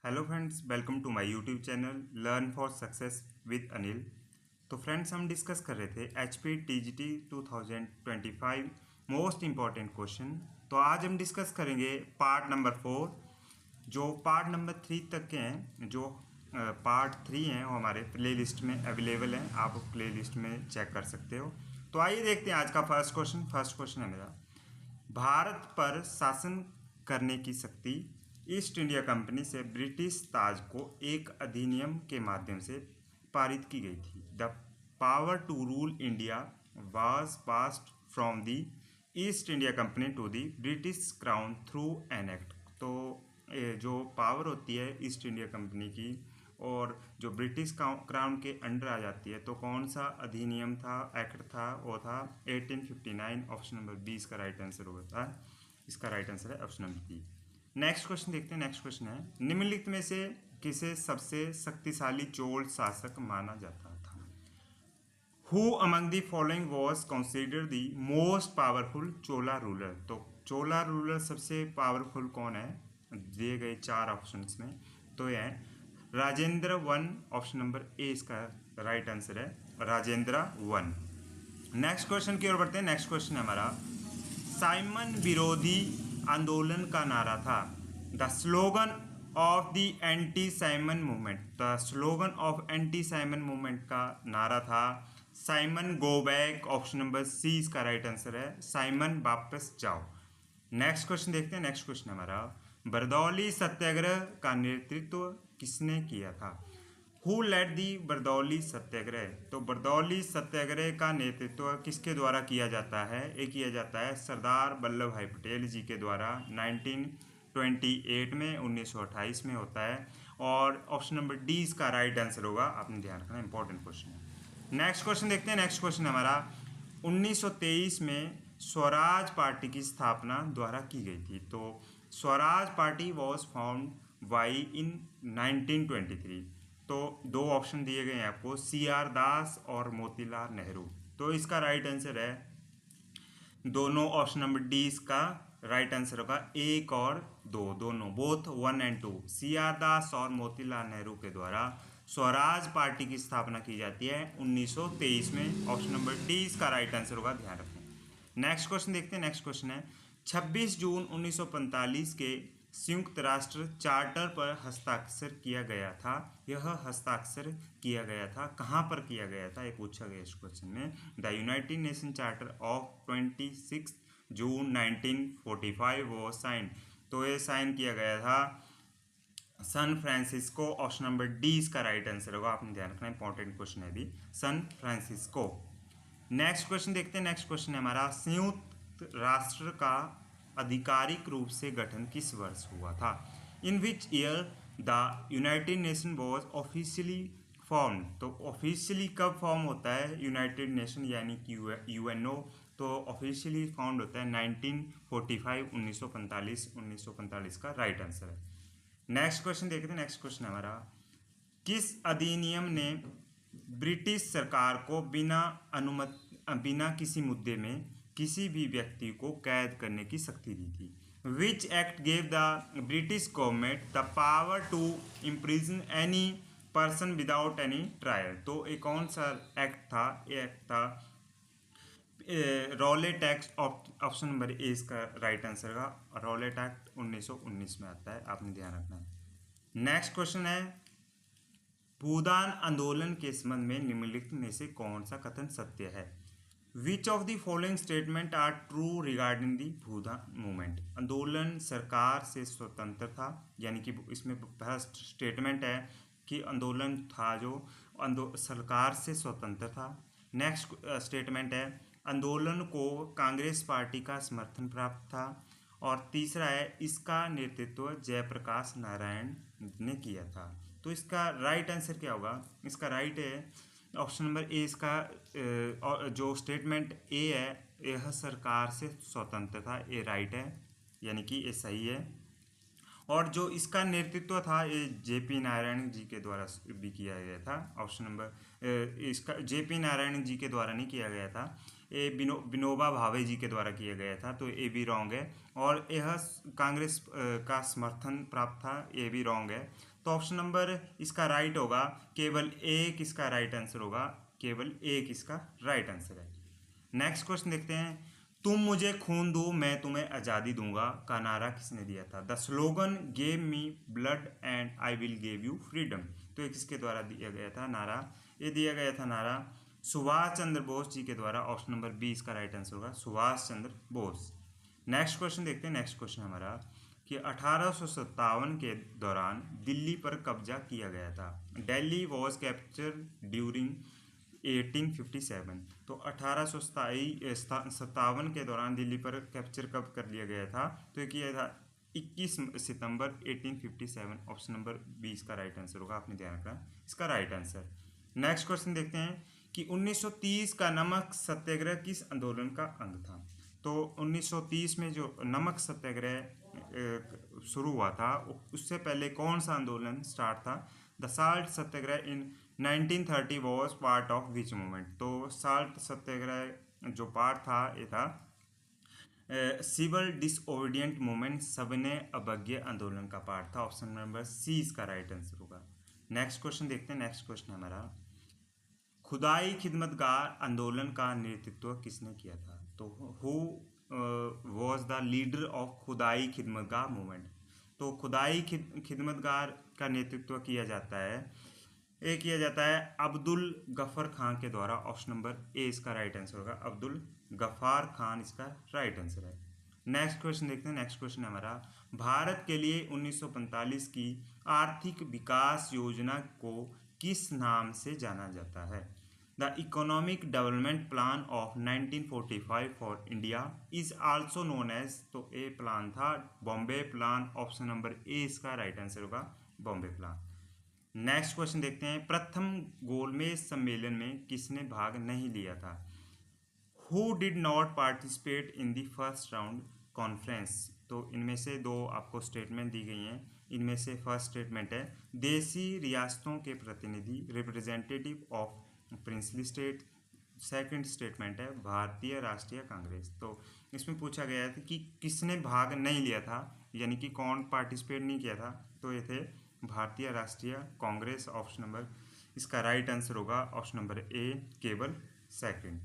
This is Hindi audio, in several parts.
Hello friends, welcome to my YouTube channel learn for success with Anil. तो फ्रेंड्स, हम डिस्कस कर रहे थे HP TGT 2025 most important question. तो आज हम डिस्कस करेंगे पार्ट नंबर 4, जो पार्ट नंबर 3 तक के हैं। जो पार्ट 3 हैं वो हमारे प्ले लिस्ट में अवेलेबल हैं, आप प्ले लिस्ट में चेक कर सकते हो। तो आइए देखते हैं आज का फर्स्ट क्वेश्चन। फर्स्ट क्वेश्चन है मेरा, भारत पर शासन करने की शक्ति ईस्ट इंडिया कंपनी से ब्रिटिश ताज को एक अधिनियम के माध्यम से पारित की गई थी। The power to rule India was passed from the East India Company to the British crown through an act. तो जो पावर होती है ईस्ट इंडिया कंपनी की और जो ब्रिटिश क्राउन के अंडर आ जाती है, तो कौन सा अधिनियम था, एक्ट था, वो था 1859। ऑप्शन नंबर बी इसका राइट आंसर होता है। इसका राइट आंसर है option number b. Next question देखते हैं। नेक्स्ट क्वेश्चन है, निम्नलिखित में से किसे सबसे शक्तिशाली चोल शासक माना जाता था? Who among the following was considered the most powerful Chola ruler? तो चोला रूलर सबसे पावरफुल कौन है दिए गए 4 ऑप्शंस में? तो यह है Rajendra one. Option number a इसका राइट आंसर है, राजेंद्र वन। नेक्स्ट क्वेश्चन की ओर बढ़ते हैं। नेक्स्ट क्वेश्चन है हमारा, साइमन विरोधी आंदोलन का नारा था। The slogan of the anti Simon movement. The slogan of anti Simon movement का नारा था Simon go back. Option number c इसका राइट आंसर है, साइमन वापस जाओ। नेक्स्ट क्वेश्चन देखते हैं। नेक्स्ट क्वेश्चन हमारा, बरदौली सत्याग्रह का नेतृत्व किसने किया था? हु लेड दी बरदौली सत्याग्रह? तो बरदौली सत्याग्रह का नेतृत्व किसके द्वारा किया जाता है? ये किया जाता है सरदार वल्लभ भाई पटेल जी के द्वारा 1928 में, 1928 में होता है। और ऑप्शन नंबर डी इसका राइट आंसर होगा, आपने ध्यान रखना, इंपॉर्टेंट क्वेश्चन है। नेक्स्ट क्वेश्चन देखते हैं। नेक्स्ट क्वेश्चन हमारा, 1923 में स्वराज पार्टी की स्थापना द्वारा की गई थी। तो Swaraj party was found by in 1923। तो 2 ऑप्शन दिए गए हैं आपको, CR दास और मोतीलाल नेहरू। तो इसका राइट आंसर है दोनों, ऑप्शन नंबर डी इसका राइट आंसर होगा। 1 और 2 दोनों, बोथ 1 एंड 2, CR दास और मोतीलाल नेहरू के द्वारा स्वराज पार्टी की स्थापना की जाती है 1923 में। ऑप्शन नंबर डी इसका राइट आंसर होगा, ध्यान रखें। नेक्स्ट क्वेश्चन देखते हैं। नेक्स्ट क्वेश्चन है, 26 जून 1945 के संयुक्त राष्ट्र चार्टर पर हस्ताक्षर किया गया था। यह हस्ताक्षर किया गया था, कहाँ पर किया गया था, ये पूछा गया इस क्वेश्चन में। The United nation charter of 26 जून 1945 वो साइन। तो ये साइन किया गया था सन फ्रांसिस्को। ऑप्शन नंबर डी इसका राइट आंसर होगा, आपने ध्यान रखना, इंपॉर्टेंट क्वेश्चन है भी, सन फ्रांसिस्को। नेक्स्ट क्वेश्चन देखते हैं। नेक्स्ट क्वेश्चन है हमारा, संयुक्त राष्ट्र का आधिकारिक रूप से गठन किस वर्ष हुआ था? In which year the United Nation was officially form? तो ऑफिशियली कब फॉर्म होता है यूनाइटेड नेशन, यानी कि UNO? तो ऑफिशियली फाउंड होता है 1945, 1945। 1945 का राइट आंसर है। नेक्स्ट क्वेश्चन देखते हैं। नेक्स्ट क्वेश्चन हमारा, किस अधिनियम ने ब्रिटिश सरकार को बिना किसी मुद्दे में किसी भी व्यक्ति को कैद करने की शक्ति दी थी? Which act gave the British government the power to imprison any person without any trial? तो ये कौन सा एक्ट था? ये एक्ट था Rowlatt act. Option number a इसका राइट आंसर का, रॉलेट एक्ट 1919 में आता है, आपने ध्यान रखना है। नेक्स्ट क्वेश्चन है, भूदान आंदोलन के संबंध में निम्नलिखित में से कौन सा कथन सत्य है? Which of the following statement are true regarding the Bhoodan movement? आंदोलन सरकार से स्वतंत्र था, यानी कि इसमें फर्स्ट स्टेटमेंट है कि आंदोलन था जो सरकार से स्वतंत्र था। नेक्स्ट स्टेटमेंट है, आंदोलन को कांग्रेस पार्टी का समर्थन प्राप्त था। और तीसरा है, इसका नेतृत्व जयप्रकाश नारायण ने किया था। तो इसका राइट आंसर क्या होगा? इसका राइट है ऑप्शन नंबर ए इसका, जो स्टेटमेंट ए है, यह सरकार से स्वतंत्र था, ये राइट है, यानी कि ये सही है। और जो इसका नेतृत्व था ये JP नारायण जी के द्वारा भी किया गया था। ऑप्शन नंबर इसका JP नारायण जी के द्वारा नहीं किया गया था, ये विनोबा भावे जी के द्वारा किया गया था, तो ये भी रॉन्ग है। और यह कांग्रेस का समर्थन प्राप्त था, ये भी रॉन्ग है। तो ऑप्शन नंबर इसका राइट होगा, केवल एक इसका राइट आंसर होगा, केवल एक इसका राइट आंसर है। नेक्स्ट क्वेश्चन देखते हैं। तुम मुझे खून दो मैं तुम्हें आज़ादी दूंगा का नारा किसने दिया था? The slogan gave me blood and I will give you freedom. तो ये किसके द्वारा दिया गया था नारा? ये दिया गया था नारा सुभाष चंद्र बोस जी के द्वारा। ऑप्शन नंबर बी इसका राइट आंसर होगा, सुभाष चंद्र बोस। नेक्स्ट क्वेश्चन देखते हैं। नेक्स्ट क्वेश्चन हमारा कि 1857 के दौरान दिल्ली पर कब्जा किया गया था। Delhi was capture during 1857। तो 1857 के दौरान दिल्ली पर कैप्चर कब कर लिया गया था? तो ये किया था 21 सितंबर 1857। ऑप्शन नंबर 20 का राइट आंसर होगा, आपने ध्यान रखना इसका राइट आंसर। नेक्स्ट क्वेश्चन देखते हैं कि 1930 का नमक सत्याग्रह किस आंदोलन का अंग था? तो 1930 में जो नमक सत्याग्रह शुरू हुआ था, उससे पहले कौन सा आंदोलन स्टार्ट था? The salt Satyagraha in 1930 was part of which movement? तो साल्ट सत्याग्रह जो पार्ट था ये था सिविल डिसओबीडियंट मूवमेंट, सविनय अवज्ञा आंदोलन का पार्ट था। ऑप्शन नंबर सी इसका राइट आंसर होगा। नेक्स्ट क्वेश्चन देखते हैं। नेक्स्ट क्वेश्चन हमारा खुदाई खिदमतगार आंदोलन का नेतृत्व किसने किया था? तो who was the leader of खुदाई खिदमतगार मूवमेंट? तो खुदाई खिदमतगार का नेतृत्व किया जाता है, ये किया जाता है अब्दुल गफर खान के द्वारा। ऑप्शन नंबर ए इसका राइट आंसर होगा, अब्दुल गफार खान इसका राइट आंसर है। नेक्स्ट क्वेश्चन देखते हैं। नेक्स्ट क्वेश्चन हमारा भारत के लिए 1945 की आर्थिक विकास योजना को किस नाम से जाना जाता है? The economic development plan of 1945 for India is also known as. तो ए प्लान था Bombay plan. Option number a इसका राइट आंसर होगा, बॉम्बे प्लान। नेक्स्ट क्वेश्चन देखते हैं। प्रथम गोलमेज सम्मेलन में किसने भाग नहीं लिया था? Who did not participate in the first round conference? तो इनमें से दो आपको स्टेटमेंट दी गई हैं। इनमें से फर्स्ट स्टेटमेंट है देशी रियासतों के प्रतिनिधि, representative of princely state. Second statement है भारतीय राष्ट्रीय कांग्रेस। तो इसमें पूछा गया था कि किसने भाग नहीं लिया था, यानी कि कौन पार्टिसिपेट नहीं किया था। तो ये थे भारतीय राष्ट्रीय कांग्रेस। ऑप्शन नंबर इसका राइट आंसर होगा, ऑप्शन नंबर ए केवल सेकंड।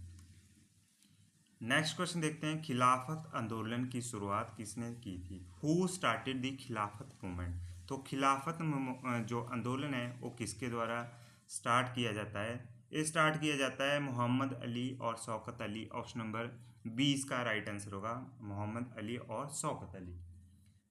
नेक्स्ट क्वेश्चन देखते हैं। खिलाफत आंदोलन की शुरुआत किसने की थी? हु स्टार्टेड द खिलाफत मूवमेंट? तो खिलाफत जो आंदोलन है वो किसके द्वारा स्टार्ट किया जाता है? ये स्टार्ट किया जाता है मोहम्मद अली और शौकत अली। ऑप्शन नंबर 20 का राइट आंसर होगा, मोहम्मद अली और शौकत अली।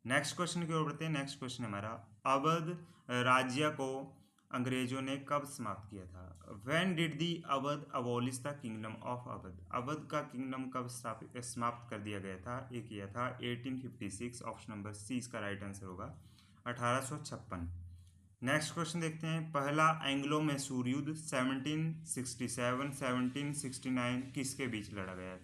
नेक्स्ट क्वेश्चन की ओर बढ़ते हैं। नेक्स्ट क्वेश्चन हमारा अवध राज्य को अंग्रेजों ने कब समाप्त किया था? When did the Awadh abolish the kingdom of Awadh? Awadh का किंगडम कब समाप्त कर दिया गया था? ये किया था 1856। ऑप्शन नंबर सी इसका राइट आंसर होगा, 1856। नेक्स्ट क्वेश्चन देखते हैं। पहला एंग्लो मैसूर युद्ध 1767 1769 किसके बीच लड़ा गया?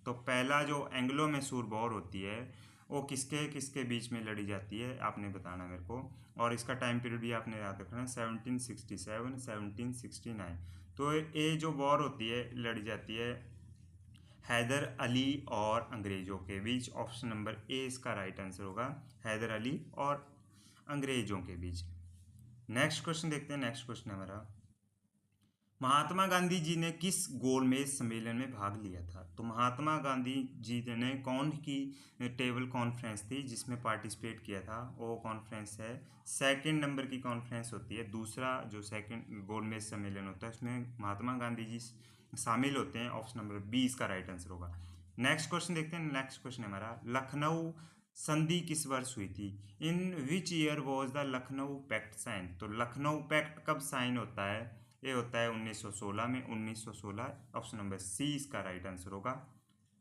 तो पहला जो एंग्लो मैसूर वॉर होती है वो किसके किसके बीच में लड़ी जाती है, आपने बताना मेरे को। और इसका टाइम पीरियड भी आपने याद रखना है, 1767 1769। तो ये जो वॉर होती है लड़ी जाती है हैदर अली और अंग्रेज़ों के बीच। ऑप्शन नंबर ए इसका राइट आंसर होगा, हैदर अली और अंग्रेज़ों के बीच। नेक्स्ट क्वेश्चन देखते हैं। नेक्स्ट क्वेश्चन हमारा महात्मा गांधी जी ने किस गोलमेज सम्मेलन में भाग लिया था? तो महात्मा गांधी जी ने कौन की टेबल कॉन्फ्रेंस थी जिसमें पार्टिसिपेट किया था? वो कॉन्फ्रेंस है सेकंड नंबर की कॉन्फ्रेंस होती है। दूसरा जो सेकंड गोलमेज सम्मेलन होता है उसमें महात्मा गांधी जी शामिल होते हैं। ऑप्शन नंबर बी इसका राइट आंसर होगा। नेक्स्ट क्वेश्चन देखते हैं। नेक्स्ट क्वेश्चन हमारा लखनऊ संधि किस वर्ष हुई थी? In which year was the Lucknow pact sign? तो लखनऊ पैक्ट कब साइन होता है? ये होता है 1916 में, 1916। ऑप्शन नंबर सी इसका राइट आंसर होगा।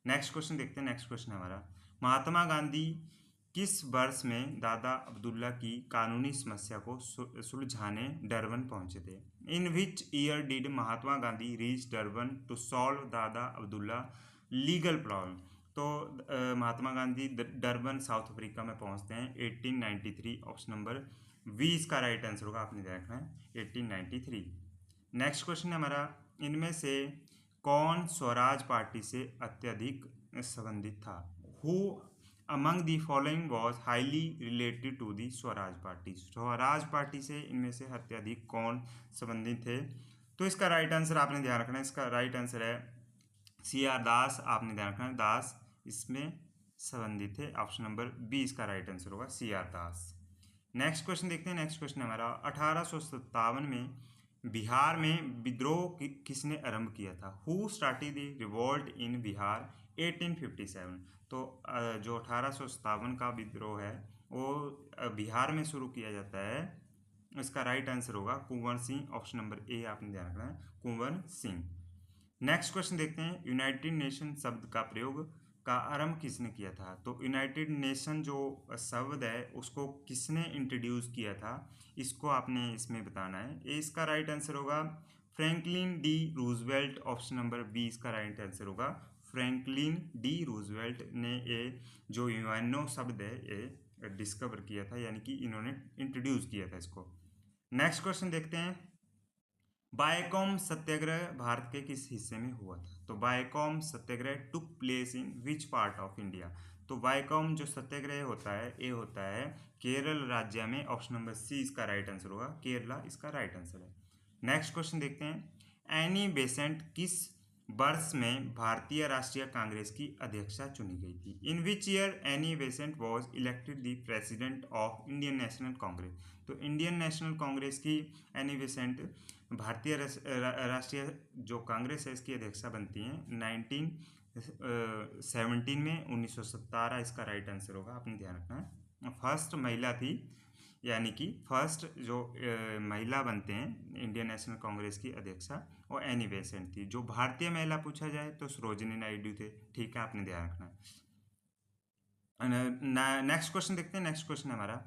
नेक्स्ट क्वेश्चन देखते हैं। नेक्स्ट क्वेश्चन हमारा महात्मा गांधी किस वर्ष में दादा अब्दुल्ला की कानूनी समस्या को सुलझाने डरबन पहुंचे थे? In which year did Mahatma Gandhi reach Durban to solve Dada Abdulla legal problem? तो Mahatma Gandhi Durban South Africa में पहुंचते हैं 1893। ऑप्शन नंबर 20 का राइट आंसर होगा, आपने देखना है 1893। नेक्स्ट क्वेश्चन है हमारा इनमें से कौन स्वराज पार्टी से अत्यधिक संबंधित था? Who among the following was highly related to the Swaraj party? Swaraj party से इनमें से अत्यधिक कौन संबंधित थे? तो इसका राइट आंसर आपने ध्यान रखना है, इसका राइट आंसर है सी आर दास। आपने ध्यान रखना है दास इसमें संबंधित थे। ऑप्शन नंबर बी इसका राइट आंसर होगा, सी आर दास। नेक्स्ट क्वेश्चन देखते हैं। नेक्स्ट क्वेश्चन हमारा 1857 में बिहार में विद्रोह किसने आरंभ किया था? Who started the revolt in Bihar 1857? तो जो 1857 का विद्रोह है वो बिहार में शुरू किया जाता है। इसका राइट आंसर होगा कुंवर सिंह। ऑप्शन नंबर ए आपने ध्यान रखना है, कुंवर सिंह। नेक्स्ट क्वेश्चन देखते हैं। यूनाइटेड नेशन शब्द का प्रयोग का आरंभ किसने किया था? तो यूनाइटेड नेशन जो शब्द है उसको किसने इंट्रोड्यूस किया था, इसको आपने इसमें बताना है। ए इसका राइट आंसर होगा Franklin D Roosevelt. Option number b इसका राइट आंसर होगा फ्रैंकलिन डी रूजवेल्ट ने ये जो यूएनओ शब्द है ये डिस्कवर किया था, यानी कि इन्होंने इंट्रोड्यूस किया था इसको। नेक्स्ट क्वेश्चन देखते हैं। बायकॉम सत्याग्रह भारत के किस हिस्से में हुआ था? तो Vaikom satyagraha took place in which part of India? तो बायकॉम जो सत्याग्रह होता है ये होता है केरल राज्य में। ऑप्शन नंबर सी इसका राइट आंसर होगा, केरला इसका राइट आंसर है। नेक्स्ट क्वेश्चन देखते हैं। एनी बेसेंट किस वर्ष में भारतीय राष्ट्रीय कांग्रेस की अध्यक्षा चुनी गई थी? In which year Annie Besant was elected the president of Indian National Congress? तो इंडियन नेशनल कांग्रेस की एनी बेसेंट भारतीय राष्ट्रीय जो कांग्रेस है इसकी अध्यक्षा बनती हैं 1917 में। 1917 इसका राइट आंसर होगा, आपने ध्यान रखना है। फर्स्ट महिला थी, यानी कि फर्स्ट जो महिला बनते हैं इंडियन नेशनल कांग्रेस की अध्यक्षा, और एनी बेसेंट थी। जो भारतीय महिला पूछा जाए तो सरोजिनी नायडू थे। ठीक है, आपने ध्यान रखना है। नेक्स्ट क्वेश्चन देखते हैं। नेक्स्ट क्वेश्चन हमारा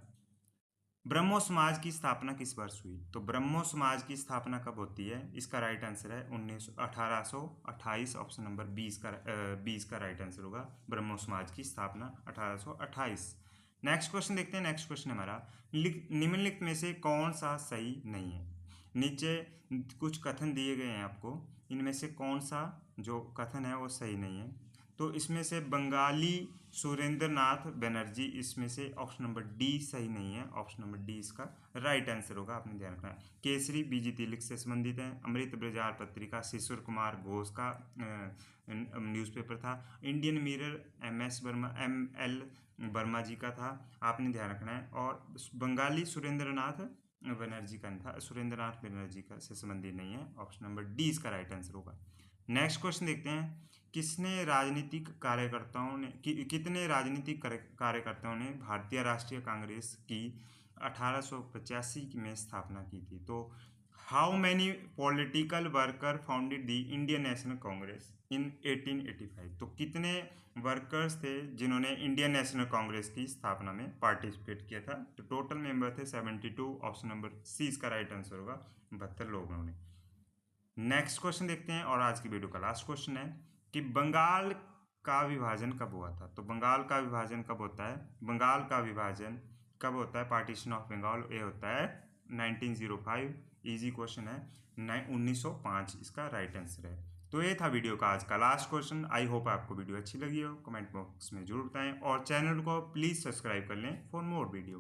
ब्रह्मो समाज की स्थापना किस वर्ष हुई? तो ब्रह्मो समाज की स्थापना कब होती है? इसका राइट आंसर है 1828। ऑप्शन नंबर 20 का राइट आंसर होगा, ब्रह्मो समाज की स्थापना 1828। नेक्स्ट क्वेश्चन देखते हैं। नेक्स्ट क्वेश्चन हमारा निम्नलिखित में से कौन सा सही नहीं है? नीचे कुछ कथन दिए गए हैं आपको, इनमें से कौन सा जो कथन है वो सही नहीं है? तो इसमें से बंगाली सुरेंद्र नाथ बनर्जी, इसमें से ऑप्शन नंबर डी सही नहीं है। ऑप्शन नंबर डी इसका राइट आंसर होगा, आपने ध्यान रखना है। केसरी बीजी तिलक से संबंधित है। अमृत ब्रजार पत्रिका शिशिर कुमार घोष का न्यूज़पेपर था। Indian Mirror M L Verma ji का था, आपने ध्यान रखना है। और बंगाली सुरेंद्रनाथ बनर्जी का था, सुरेंद्रनाथ बनर्जी का से संबंधित नहीं है। ऑप्शन नंबर डी इसका राइट आंसर होगा। नेक्स्ट क्वेश्चन देखते हैं। कितने राजनीतिक कार्यकर्ताओं ने भारतीय राष्ट्रीय कांग्रेस की 1885 में स्थापना की थी? तो how many political worker founded the Indian National Congress in 1885? तो कितने वर्कर्स थे जिन्होंने इंडियन नेशनल कांग्रेस की स्थापना में पार्टिसिपेट किया था? तो टोटल मेंबर थे 72। ऑप्शन नंबर सी इसका राइट आंसर होगा, 72 लोगों ने। नेक्स्ट क्वेश्चन देखते हैं, और आज की वीडियो का लास्ट क्वेश्चन है कि बंगाल का विभाजन कब हुआ था? तो बंगाल का विभाजन कब होता है? बंगाल का विभाजन कब होता है? पार्टीशन ऑफ बंगाल ये होता है 1905। इजी क्वेश्चन है, 1905 इसका राइट आंसर है। तो ये था वीडियो का आज का लास्ट क्वेश्चन। आई होप आपको वीडियो अच्छी लगी हो। कमेंट बॉक्स में जरूर बताएं और चैनल को प्लीज़ सब्सक्राइब कर लें फॉर मोर वीडियो।